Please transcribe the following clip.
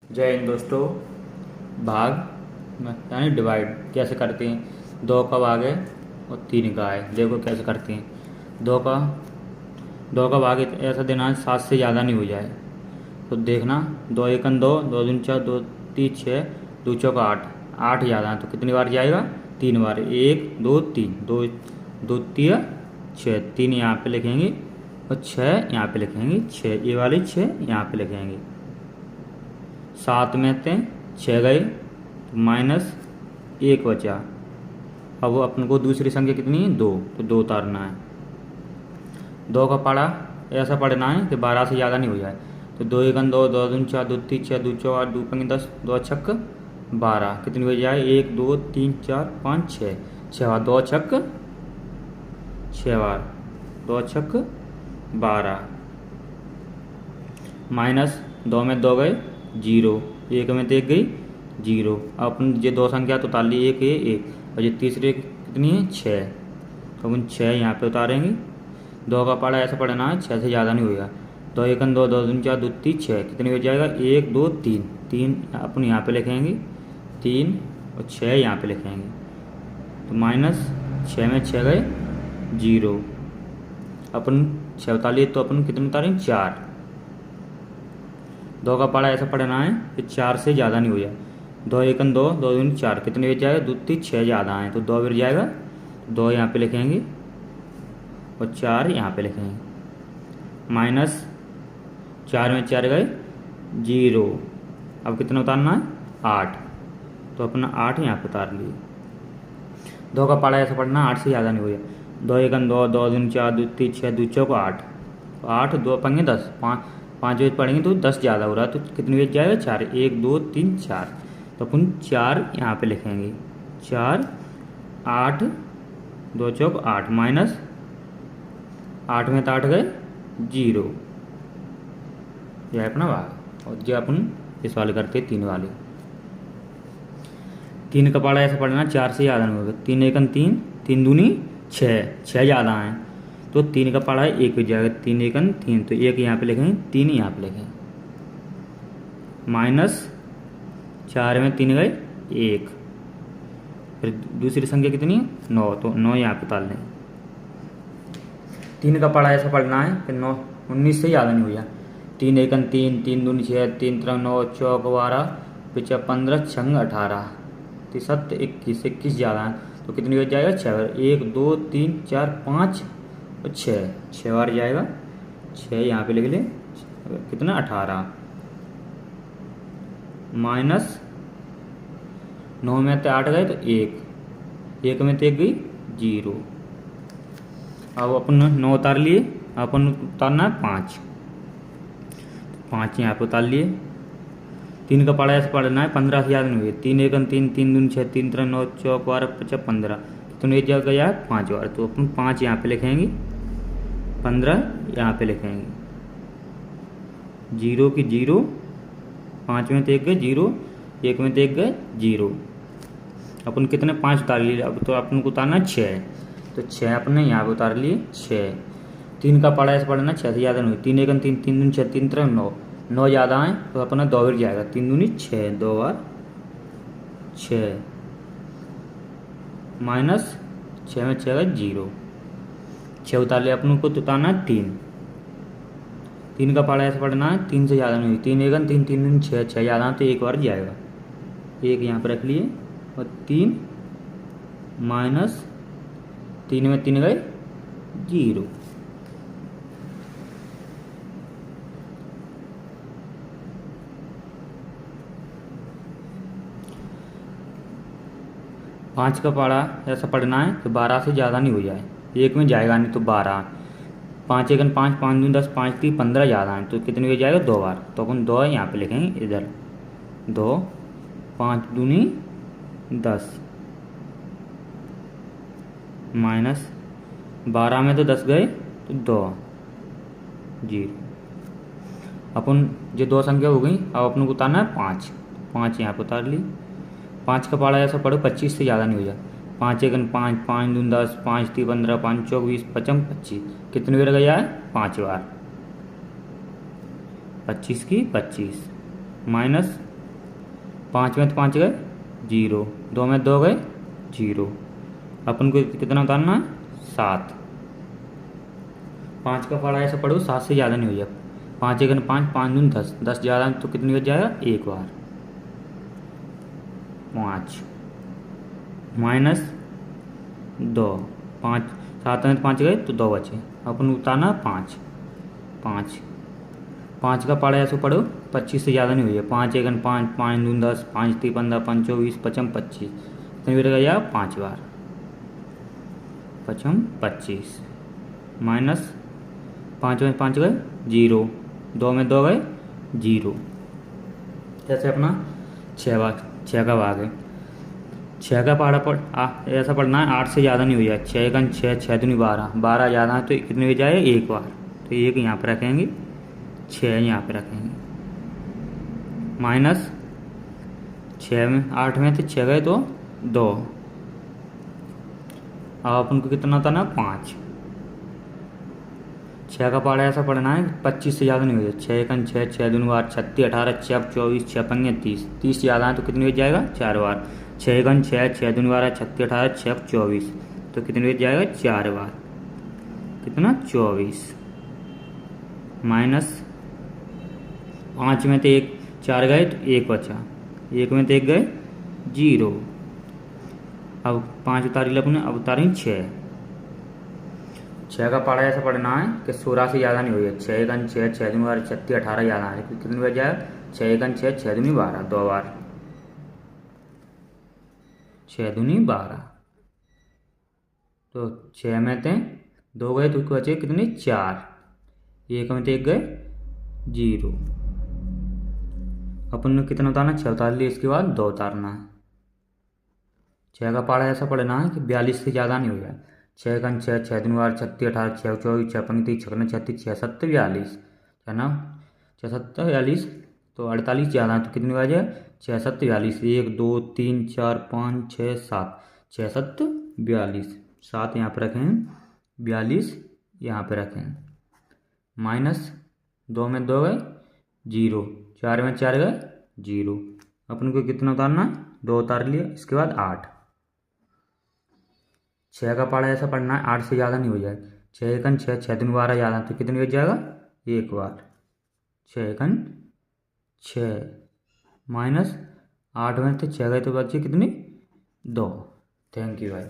जय हिंद दोस्तों। भाग यानी डिवाइड कैसे करते हैं। 2 का भाग है और 3 का है। देखो कैसे करते हैं। 2 का भाग ऐसा देना है 7 से ज़्यादा नहीं हो जाए। तो देखना 2 एकन 2, 2 दूनी 4, 2 तीन 6, 2 चौका 8, 8 ज़्यादा है तो कितनी बार जाएगा? 3 बार। 1 2 3, 2 2 3 6, 3 यहाँ पे लिखेंगे और 6 यहाँ पे लिखेंगे। 6 ये वाली 6 यहाँ पे लिखेंगे। 7 में से 6 गए तो -1 बचा। अब वो अपन को दूसरी संख्या कितनी है? 2, तो 2 उतारना है। 2 का पढ़ा ऐसा पढ़ना है कि 12 से ज़्यादा नहीं हो जाए। तो 2 एकन 2, 2 दूनी 4, 2 तीन 6, 2 चौका 8, 2 पंगे 10, 2 छक्क 12, कितनी हो जाए? 1 2 3 4 5 6, 6 बार 2 छक्क 6 बार 2 छक्क 12, -2 में 2 गए 0, 1 में 1 गई 0। अब अपन ये 2 संख्या तो उतार ली, 1 ये 1 और ये तीसरी कितनी है? 6, तो अपन 6 यहाँ पे उतारेंगे। 2 का पढ़ा ऐसा पढ़ना है 6 से ज़्यादा नहीं होगा। 2 एकन 2, 2 दूनी 4, 2 तीन 6, कितनी हो जाएगा? 1 2 3, 3 अपन यहाँ पे लिखेंगे 3 और 6 यहाँ पे लिखेंगे। तो -6 में 6 गए 0, अपन 6 उतार लिए तो अपन कितने उतारेंगे? 4। 2 का पढ़ा ऐसा पढ़ना है कि 4 से ज़्यादा नहीं हो जाए। 2 एकन 2, 2 दूनी 4, कितने बच जाएगा? 2 तीन 6 ज़्यादा है तो 2 बच जाएगा। 2 यहाँ पे लिखेंगे और 4 यहाँ पे लिखेंगे। -4 में 4 गए 0, अब कितना उतारना है? 8, तो अपना 8 यहाँ पे उतार लिए। 2 का पढ़ा ऐसा पढ़ना 8 से ज़्यादा नहीं हो जाए। 2 एकन 2, 2 दूनी 4, 2 तीन 6, 2 चौका 8, तो 8 2 पंगे 10, 5 बजे पढ़ेंगे तो 10 ज़्यादा हो रहा है तो कितनी बज जाएगा? 4, 1 2 3 4, तो अपन 4 यहाँ पे लिखेंगे। 4 8 2 चौक 8, -8 में तो 8 गए 0, यह है अपना भाग। और जो अपन इस वाले करते हैं 3 वाले। 3 का पढ़ा ऐसा पढ़ना 4 से ज़्यादा नहीं होगा। 3 एकन 3, 3 दूनी 6, 6 ज़्यादा है तो 3 का पढ़ा है 1 बच जाएगा। 3 एकन 3, तो 1 यहाँ पे लिखेंगे 3 यहाँ पे लिखेंगे। -4 में 3 गए 1, फिर दूसरी संख्या कितनी है? 9, तो 9 यहाँ पे उतार लें। 3 का पढ़ा ऐसा पढ़ना है फिर 9 19 से ज़्यादा नहीं हुआ। 3 एकन 3, 3 दूनी 6, 3 3 9 चौक 12, 5 15 6 18, 7 21, 21 ज़्यादा है तो कितनी बच जाएगा? 6, 1 2 3 4 5 और 6 बार जाएगा। 6 यहाँ पे लिख ले, कितना? 18, -9 में तो 8 गए तो 1 में तो 1 गई 0। अब अपन 9 उतार लिए, अपन उतारना है 5 यहाँ पे उतार लिए। 3 का पढ़ा ऐसे पढ़ना है 15 से ज़्यादा नहीं हुई। 3 एकन 3, 3 दूनी 6, 3 3 9 चौक 12 5 15, तो एक जगह गया है 5 बार तो अपन 5 यहाँ पे लिखेंगे, 15 यहाँ पे लिखेंगे। 0 की 0, 5 में तो 1 गए 0, 1 में तो 1 गए 0। अपन कितने? 5 उतार लिए। अब तो अपन को उतारना है 6, तो 6 अपने यहाँ पे उतार लिए 6। 3 का पढ़ा ऐसे पढ़ना 6 से ज़्यादा नहीं हुई। 3 एकन 3, 3 दूनी 6, 3 3 9, 9 ज़्यादा है तो अपना 2 बार जाएगा। 3 दूनी 6, 2 बार 6, -6 में 6 गए 0। 6 उतार लिया अपन को तो उतारना है 3। 3 का पढ़ा ऐसे पढ़ना है 3 से ज़्यादा नहीं हुई। 3 एकन 3, 3 दूनी 6, 6 ज़्यादा है तो 1 बार जाएगा। 1 यहाँ पर रख लिए और 3 -3 में 3 गए 0। 5 का पढ़ा ऐसा पढ़ना है कि 12 से ज़्यादा नहीं हो जाए। 1 में जाएगा नहीं तो 12, 5 एकन 5, 5 दूनी 10, 5 3 15 ज़्यादा है तो कितनी हो जाएगा? 2 बार, तो अपन 2 यहाँ पे लिखेंगे इधर। 2 5 दूनी 10, -12 में तो 10 गए तो 2 0। अपन जो 2 संख्या हो गई, अब अपन को उतारना है 5 यहाँ पे उतार ली। 5 का पढ़ा ऐसा पढ़ो 25 से ज़्यादा नहीं हो जाए। 5 एकन 5, 5 दूनी 10, 5 3 15, 5 चौक 20, 25 25, कितनी बार गया है? 5 बार। 25 की 25, 5 में तो 5 गए 0, 2 में 2 गए 0। अपन को कितना उतारना है 7। 5 का पढ़ा ऐसा पढ़ो 7 से ज़्यादा नहीं हो जाए। 5 एक 5, 5 दून 10, 10 ज़्यादा तो कितनी बच जाएगा एक बार 5 माइनस 2। 5 7 में 5 गए तो 2 बचे। अपन उतारना 5 5 5 का पढ़ा ऐसा पढ़ो 25 से ज़्यादा नहीं हो जाए। 5 एक 5, 5 दून 10, 5 तीन 15, 5 24, 55 25, कितनी बार गया 5 बार 55 25 माइनस 5 में 5 गए 0, 2 में 2 गए 0। जैसे अपना 6 बार 6 का भाग है। 6 का पहाड़ा ऐसा पढ़ना है 8 से ज़्यादा नहीं हो जाए। 6 का 6, 6 दूनी 12, 12 ज़्यादा है तो कितनी हो जाए एक बार, तो एक यहाँ पर रखेंगे 6 यहाँ पे रखेंगे माइनस 6 में 8 में तो 6 गए तो 2। अब अपन को कितना था ना 5। 6 का पहाड़ा ऐसा पढ़ना है 25 से ज़्यादा नहीं हो जाए। 6 एक 6, 6 दूनी 12, 36, 18, 6 24, 6 पंगे 30, 30 ज़्यादा है तो कितनी बच जाएगा 4 बार। 6 एक 6, 6 दूनी 12, 36, 18, 6 24, तो कितनी बच जाएगा 4 बार, कितना 24 माइनस 5 में तो 1 4 गए तो 1 बचा, 1 में तो 1 गए 0। अब 5 उतारी अपने, अब उतारी 6। 6 का पढ़ा ऐसा पढ़ना है कि 16 से ज़्यादा नहीं हो जाए। 6 एक 6, 6 दूनी 12, 36, 18 ज़्यादा है कितनी बच जाएगा 6 एक 6, 6 दूनी 12, 2 बार 6 दूनी 12। तो 6 में थे 2 गए तो बचे कितने 4, 1 में तो 1 गए 0। अपन ने कितना उतारना 6 उतार लिया, इसके बाद 2 उतारना है। 6 का पहाड़ा ऐसा पढ़ना है कि 42 से ज़्यादा नहीं हो जाए। 6 का 6, 6 दूनी 12, 36, 18, 6 24, 6 पंगे 30, 6 36, 6 7 42 है ना, 6 7 42 तो 48 ज़्यादा है तो कितनी बजे 6 7 42, 1 2 3 4 5 6 7, 6 7 42, 7 यहाँ पर रखें 42 यहाँ पर रखें माइनस 2 में 2 गए 0, 4 में 4 गए 0। अपन को कितना उतारना 2 उतार लिया, इसके बाद 8। 6 का पहाड़ा ऐसा पढ़ना है 8 से ज़्यादा नहीं हो जाए। 6 एक 6, 6 दूनी 12 ज़्यादा तो कितनी बच जाएगा एक बार 6 एक 6 माइनस 8 में तो 6 गए तो बचे कितनी 2। थैंक यू भाई।